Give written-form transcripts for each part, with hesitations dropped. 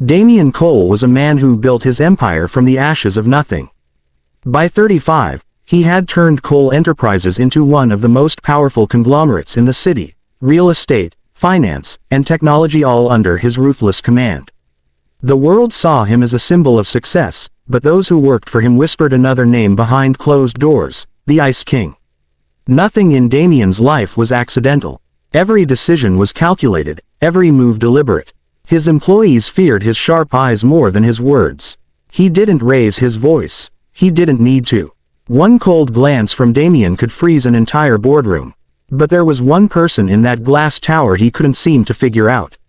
Damian Cole was a man who built his empire from the ashes of nothing. By 35, he had turned Cole Enterprises into one of the most powerful conglomerates in the city, real estate, finance, and technology all under his ruthless command. The world saw him as a symbol of success, but those who worked for him whispered another name behind closed doors, the Ice King. Nothing in Damian's life was accidental. Every decision was calculated, every move deliberate. His employees feared his sharp eyes more than his words. He didn't raise his voice. He didn't need to. One cold glance from Damian could freeze an entire boardroom. But there was one person in that glass tower he couldn't seem to figure out.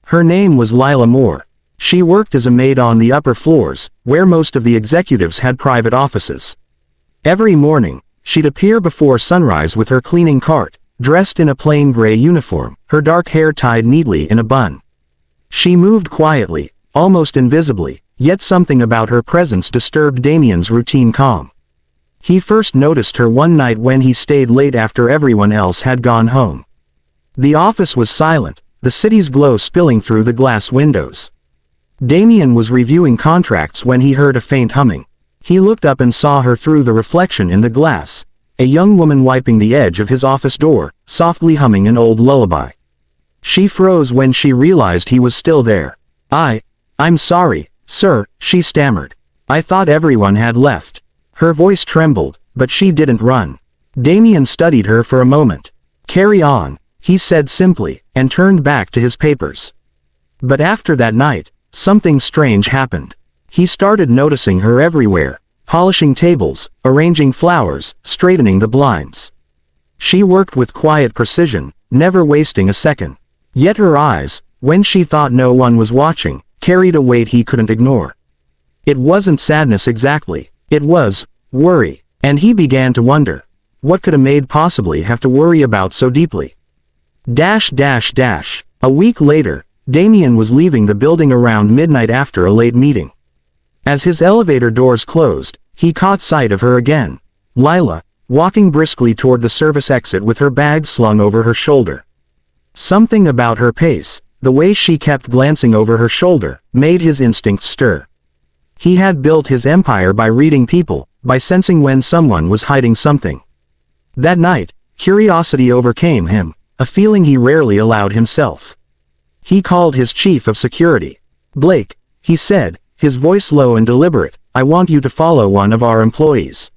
Her name was Lila Moore. She worked as a maid on the upper floors, where most of the executives had private offices. Every morning, she'd appear before sunrise with her cleaning cart, dressed in a plain gray uniform, her dark hair tied neatly in a bun. She moved quietly, almost invisibly, yet something about her presence disturbed Damian's routine calm. He first noticed her one night when he stayed late after everyone else had gone home. The office was silent, the city's glow spilling through the glass windows. Damian was reviewing contracts when he heard a faint humming. He looked up and saw her through the reflection in the glass, a young woman wiping the edge of his office door, softly humming an old lullaby. She froze when she realized he was still there. I'm sorry, sir, she stammered. I thought everyone had left. Her voice trembled, but she didn't run. Damian studied her for a moment. Carry on, he said simply, and turned back to his papers. But after that night, something strange happened. He started noticing her everywhere, polishing tables, arranging flowers, straightening the blinds. She worked with quiet precision, never wasting a second. Yet her eyes, when she thought no one was watching, carried a weight he couldn't ignore. It wasn't sadness exactly, it was worry, and he began to wonder, what could a maid possibly have to worry about so deeply? A week later, Damian was leaving the building around midnight after a late meeting. As his elevator doors closed, he caught sight of her again, Lila, walking briskly toward the service exit with her bag slung over her shoulder. Something about her pace, the way she kept glancing over her shoulder, made his instincts stir. He had built his empire by reading people, by sensing when someone was hiding something. That night, curiosity overcame him, a feeling he rarely allowed himself. He called his chief of security. Blake, he said, his voice low and deliberate, I want you to follow one of our employees.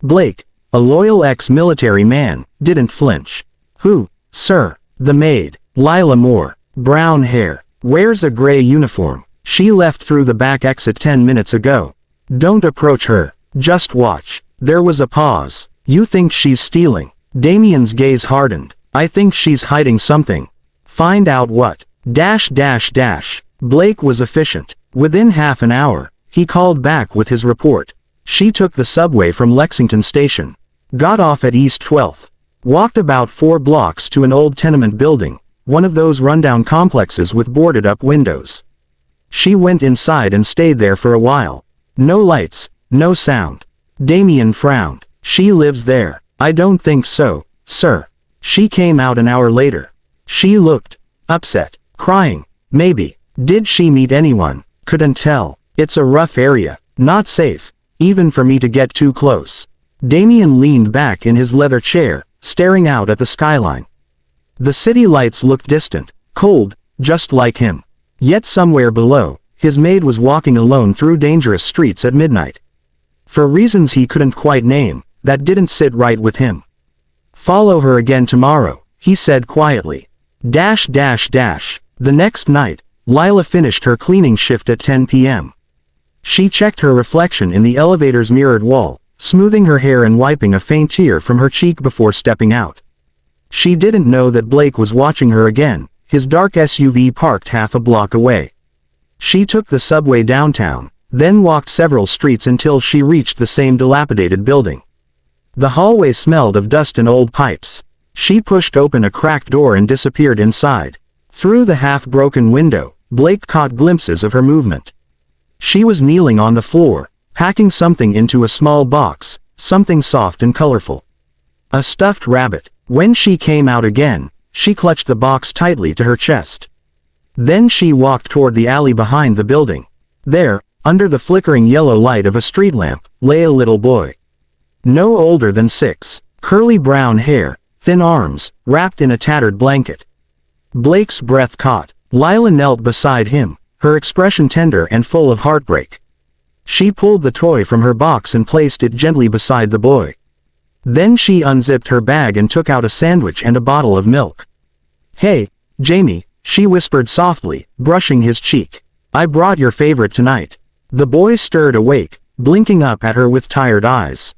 Blake, a loyal ex-military man, didn't flinch. Who, sir? The maid, Lila Moore. Brown hair. Wears a gray uniform. She left through the back exit 10 minutes ago. Don't approach her. Just watch. There was a pause. You think she's stealing? Damian's gaze hardened. I think she's hiding something. Find out what. Blake was efficient. Within half an hour, he called back with his report. She took the subway from Lexington Station. Got off at East 12th. Walked about 4 blocks to an old tenement building, one of those rundown complexes with boarded-up windows. She went inside and stayed there for a while. No lights, no sound. Damian frowned. She lives there. I don't think so, sir. She came out an hour later. She looked upset, crying. Maybe. Did she meet anyone? Couldn't tell. It's a rough area. Not safe, even for me to get too close. Damian leaned back in his leather chair, staring out at the skyline. The city lights looked distant, cold, just like him. Yet somewhere below, his maid was walking alone through dangerous streets at midnight. For reasons he couldn't quite name, that didn't sit right with him. Follow her again tomorrow, he said quietly. The next night, Lila finished her cleaning shift at 10 p.m. She checked her reflection in the elevator's mirrored wall, smoothing her hair and wiping a faint tear from her cheek before stepping out. She didn't know that Blake was watching her again, his dark SUV parked half a block away. She took the subway downtown, then walked several streets until she reached the same dilapidated building. The hallway smelled of dust and old pipes. She pushed open a cracked door and disappeared inside. Through the half-broken window, Blake caught glimpses of her movement. She was kneeling on the floor, packing something into a small box, something soft and colorful. A stuffed rabbit. When she came out again, she clutched the box tightly to her chest. Then she walked toward the alley behind the building. There, under the flickering yellow light of a street lamp, lay a little boy. No older than 6, curly brown hair, thin arms, wrapped in a tattered blanket. Blake's breath caught. Lila knelt beside him, her expression tender and full of heartbreak. She pulled the toy from her box and placed it gently beside the boy. Then she unzipped her bag and took out a sandwich and a bottle of milk. "Hey, Jamie," she whispered softly, brushing his cheek. "I brought your favorite tonight." The boy stirred awake, blinking up at her with tired eyes.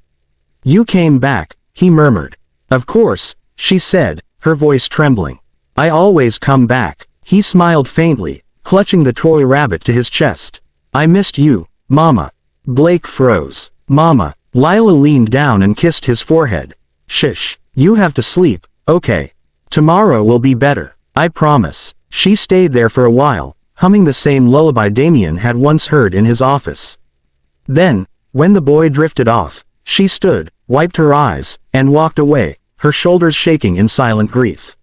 "You came back," he murmured. "Of course," she said, her voice trembling. "I always come back." He smiled faintly, clutching the toy rabbit to his chest. "I missed you, Mama." Blake froze. "Mama." Lila leaned down and kissed his forehead. "Shush, you have to sleep, okay? Tomorrow will be better, I promise." She stayed there for a while, humming the same lullaby Damien had once heard in his office. Then, when the boy drifted off, she stood, wiped her eyes, and walked away, her shoulders shaking in silent grief.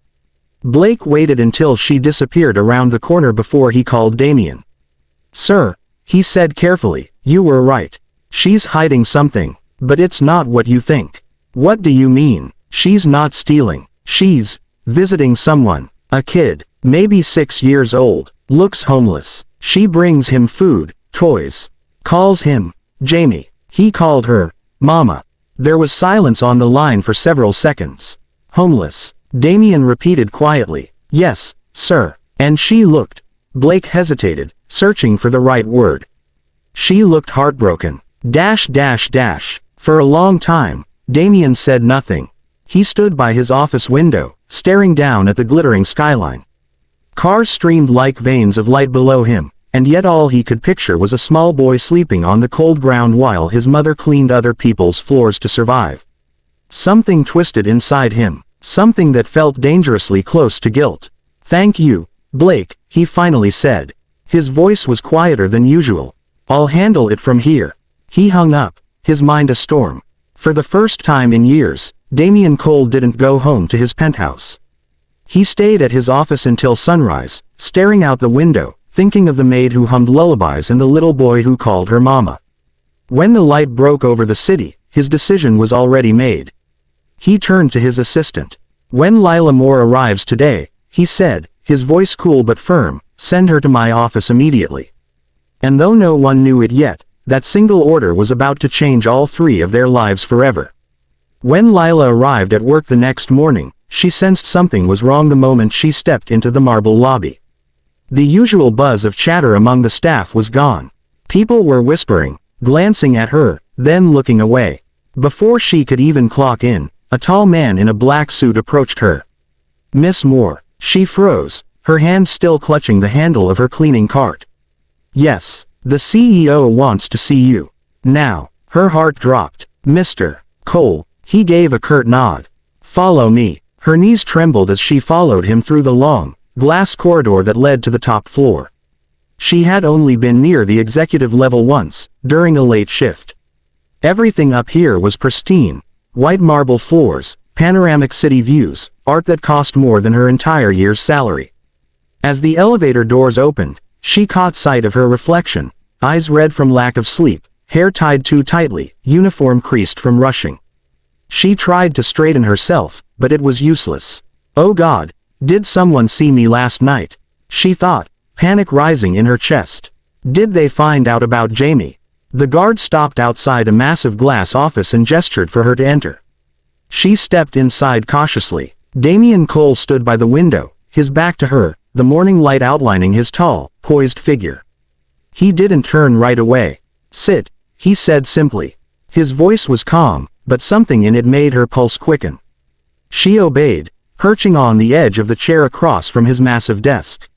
Blake waited until she disappeared around the corner before he called Damien. "Sir," he said carefully, "you were right. She's hiding something, but it's not what you think." "What do you mean?" "She's not stealing. She's visiting someone. A kid, maybe 6 years old, looks homeless. She brings him food, toys. Calls him Jamie." He called her Mama. There was silence on the line for several seconds. "Homeless," Damien repeated quietly. "Yes, sir." "And she looked." Blake hesitated, searching for the right word. "She looked heartbroken. For a long time, Damien said nothing. He stood by his office window, staring down at the glittering skyline. Cars streamed like veins of light below him, and yet all he could picture was a small boy sleeping on the cold ground while his mother cleaned other people's floors to survive. Something twisted inside him, something that felt dangerously close to guilt. "Thank you, Blake," he finally said. His voice was quieter than usual. "I'll handle it from here." He hung up, his mind a storm. For the first time in years, Damien Cole didn't go home to his penthouse. He stayed at his office until sunrise, staring out the window, thinking of the maid who hummed lullabies and the little boy who called her Mama. When the light broke over the city, his decision was already made. He turned to his assistant. "When Lila Moore arrives today," he said, his voice cool but firm, "send her to my office immediately." And though no one knew it yet, that single order was about to change all 3 of their lives forever. When Lila arrived at work the next morning, she sensed something was wrong the moment she stepped into the marble lobby. The usual buzz of chatter among the staff was gone. People were whispering, glancing at her, then looking away. Before she could even clock in, a tall man in a black suit approached her. "Miss Moore." She froze, her hand still clutching the handle of her cleaning cart. "Yes, the CEO wants to see you. Now." Her heart dropped. "Mr. Cole," he gave a curt nod. "Follow me." Her knees trembled as she followed him through the long, glass corridor that led to the top floor. She had only been near the executive level once, during a late shift. Everything up here was pristine. White marble floors, panoramic city views, art that cost more than her entire year's salary. As the elevator doors opened, she caught sight of her reflection, eyes red from lack of sleep, hair tied too tightly, uniform creased from rushing. She tried to straighten herself, but it was useless. "Oh God, did someone see me last night?" she thought, panic rising in her chest. Did they find out about Jamie? The guard stopped outside a massive glass office and gestured for her to enter. She stepped inside cautiously. Damien Cole stood by the window, his back to her, the morning light outlining his tall, poised figure. He didn't turn right away. "Sit," he said simply. His voice was calm, but something in it made her pulse quicken. She obeyed, perching on the edge of the chair across from his massive desk.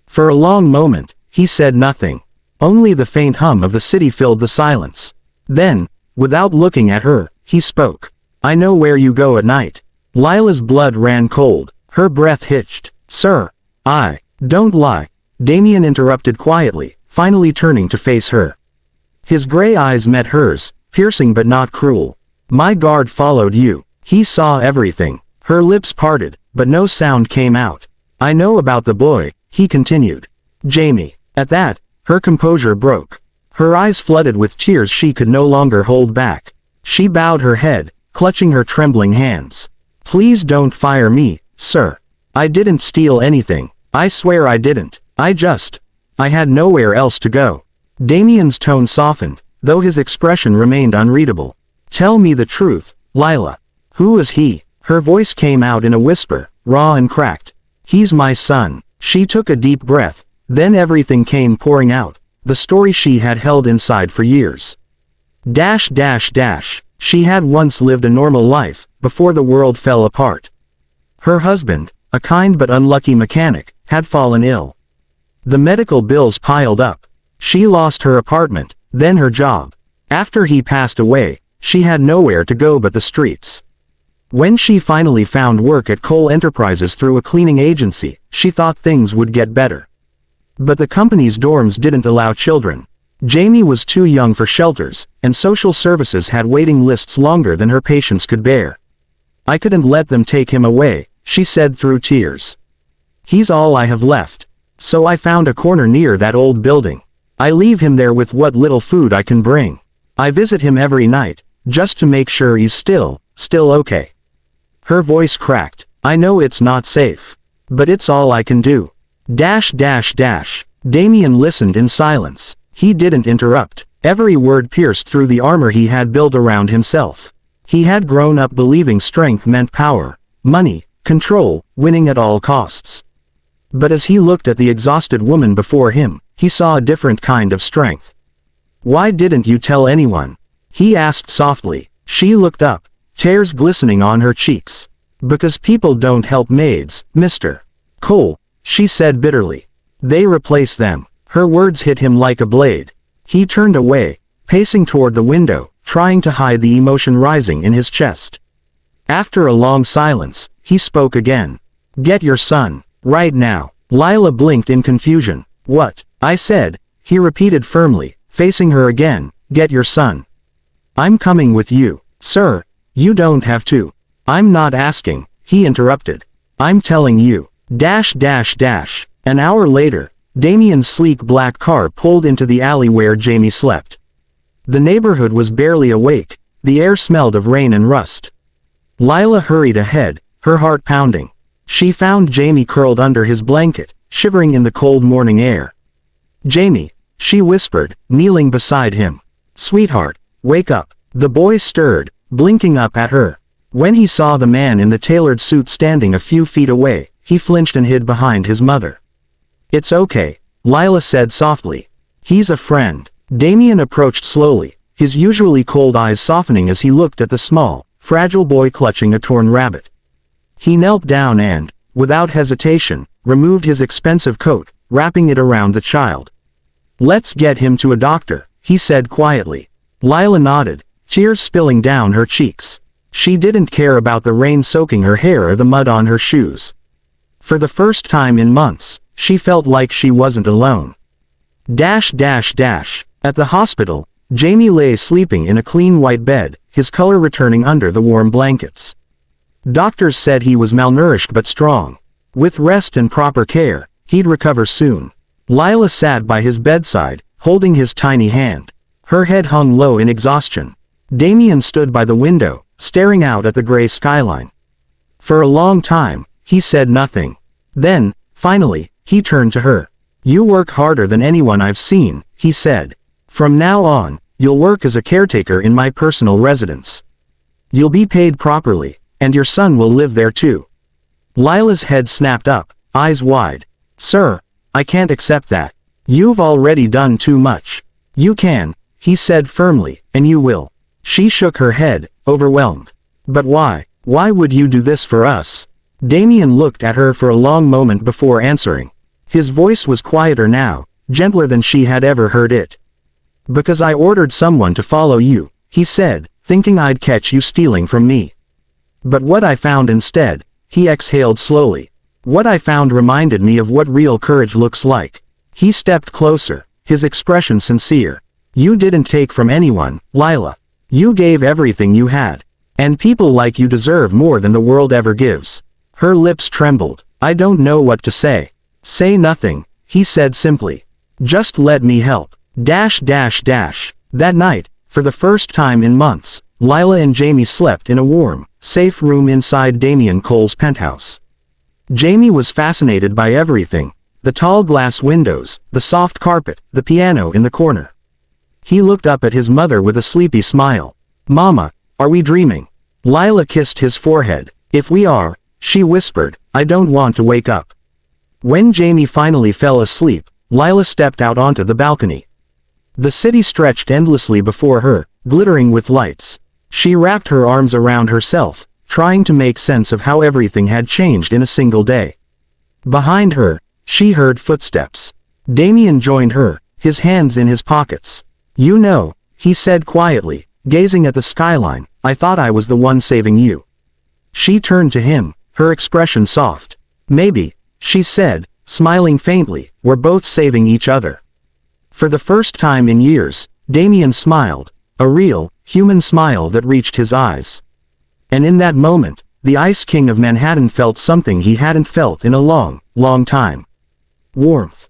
For a long moment, he said nothing. Only the faint hum of the city filled the silence. Then, without looking at her, he spoke. "I know where you go at night." Lila's blood ran cold, her breath hitched. "Sir, I don't lie," Damien interrupted quietly, finally turning to face her. His gray eyes met hers, piercing but not cruel. "My guard followed you. He saw everything." Her lips parted, but no sound came out. "I know about the boy," he continued. Jamie. At that, her composure broke. Her eyes flooded with tears she could no longer hold back. She bowed her head, clutching her trembling hands. Please don't fire me, sir. I didn't steal anything. I swear I didn't. I had nowhere else to go. Damien's tone softened, though his expression remained unreadable. Tell me the truth, Lila. Who is he? Her voice came out in a whisper, raw and cracked. He's my son. She took a deep breath, then everything came pouring out, the story she had held inside for years. She had once lived a normal life, before the world fell apart. Her husband, a kind but unlucky mechanic, had fallen ill. The medical bills piled up. She lost her apartment, then her job. After he passed away, she had nowhere to go but the streets. When she finally found work at Cole Enterprises through a cleaning agency, she thought things would get better. But the company's dorms didn't allow children. Jamie was too young for shelters, and social services had waiting lists longer than her patience could bear. I couldn't let them take him away, she said through tears. He's all I have left. So I found a corner near that old building. I leave him there with what little food I can bring. I visit him every night, just to make sure he's still okay. Her voice cracked. I know it's not safe. But it's all I can do. Damien listened in silence. He didn't interrupt. Every word pierced through the armor he had built around himself. He had grown up believing strength meant power, money, control, winning at all costs. But as he looked at the exhausted woman before him, he saw a different kind of strength. Why didn't you tell anyone? He asked softly. She looked up, tears glistening on her cheeks. Because people don't help maids, Mr. Cole, she said bitterly. They replace them. Her words hit him like a blade. He turned away, pacing toward the window, trying to hide the emotion rising in his chest. After a long silence, he spoke again. Get your son. Right now. Lila blinked in confusion. What? I said, he repeated firmly, facing her again, get your son. I'm coming with you. Sir, you don't have to. I'm not asking, he interrupted. I'm telling you. An hour later, Damien's sleek black car pulled into the alley where Jamie slept. The neighborhood was barely awake, the air smelled of rain and rust. Lila hurried ahead, her heart pounding. She found Jamie curled under his blanket, shivering in the cold morning air. Jamie, she whispered, kneeling beside him. Sweetheart, wake up. The boy stirred, blinking up at her. When he saw the man in the tailored suit standing a few feet away, he flinched and hid behind his mother. It's okay, Lila said softly. He's a friend. Damien approached slowly, his usually cold eyes softening as he looked at the small, fragile boy clutching a torn rabbit. He knelt down and, without hesitation, removed his expensive coat, wrapping it around the child. Let's get him to a doctor, he said quietly. Lila nodded, tears spilling down her cheeks. She didn't care about the rain soaking her hair or the mud on her shoes. For the first time in months, she felt like she wasn't alone. At the hospital, Jamie lay sleeping in a clean white bed, his color returning under the warm blankets. Doctors said he was malnourished but strong. With rest and proper care, he'd recover soon. Lila sat by his bedside, holding his tiny hand. Her head hung low in exhaustion. Damien stood by the window, staring out at the gray skyline. For a long time, he said nothing. Then, finally, he turned to her. You work harder than anyone I've seen, he said. From now on, you'll work as a caretaker in my personal residence. You'll be paid properly, and your son will live there too. Lila's head snapped up, eyes wide. Sir, I can't accept that. You've already done too much. You can, he said firmly, and you will. She shook her head, overwhelmed. But why? Why would you do this for us? Damien looked at her for a long moment before answering. His voice was quieter now, gentler than she had ever heard it. Because I ordered someone to follow you, he said, thinking I'd catch you stealing from me. But what I found instead, he exhaled slowly. What I found reminded me of what real courage looks like. He stepped closer, his expression sincere. You didn't take from anyone, Lila. You gave everything you had. And people like you deserve more than the world ever gives. Her lips trembled. I don't know what to say. Say nothing, he said simply. Just let me help. That night, for the first time in months, Lila and Jamie slept in a warm, safe room inside Damian Cole's penthouse. Jamie was fascinated by everything: the tall glass windows, the soft carpet, the piano in the corner. He looked up at his mother with a sleepy smile. "Mama, are we dreaming?" Lila kissed his forehead. "If we are," she whispered, "I don't want to wake up." When Jamie finally fell asleep, Lila stepped out onto the balcony. The city stretched endlessly before her, glittering with lights. She wrapped her arms around herself, trying to make sense of how everything had changed in a single day. Behind her, she heard footsteps. Damian joined her, his hands in his pockets. "You know," he said quietly, gazing at the skyline, "I thought I was the one saving you." She turned to him, her expression soft. "Maybe," she said, smiling faintly, "we're both saving each other." For the first time in years, Damian smiled, a real, human smile that reached his eyes. And in that moment, the Ice King of Manhattan felt something he hadn't felt in a long, long time. Warmth.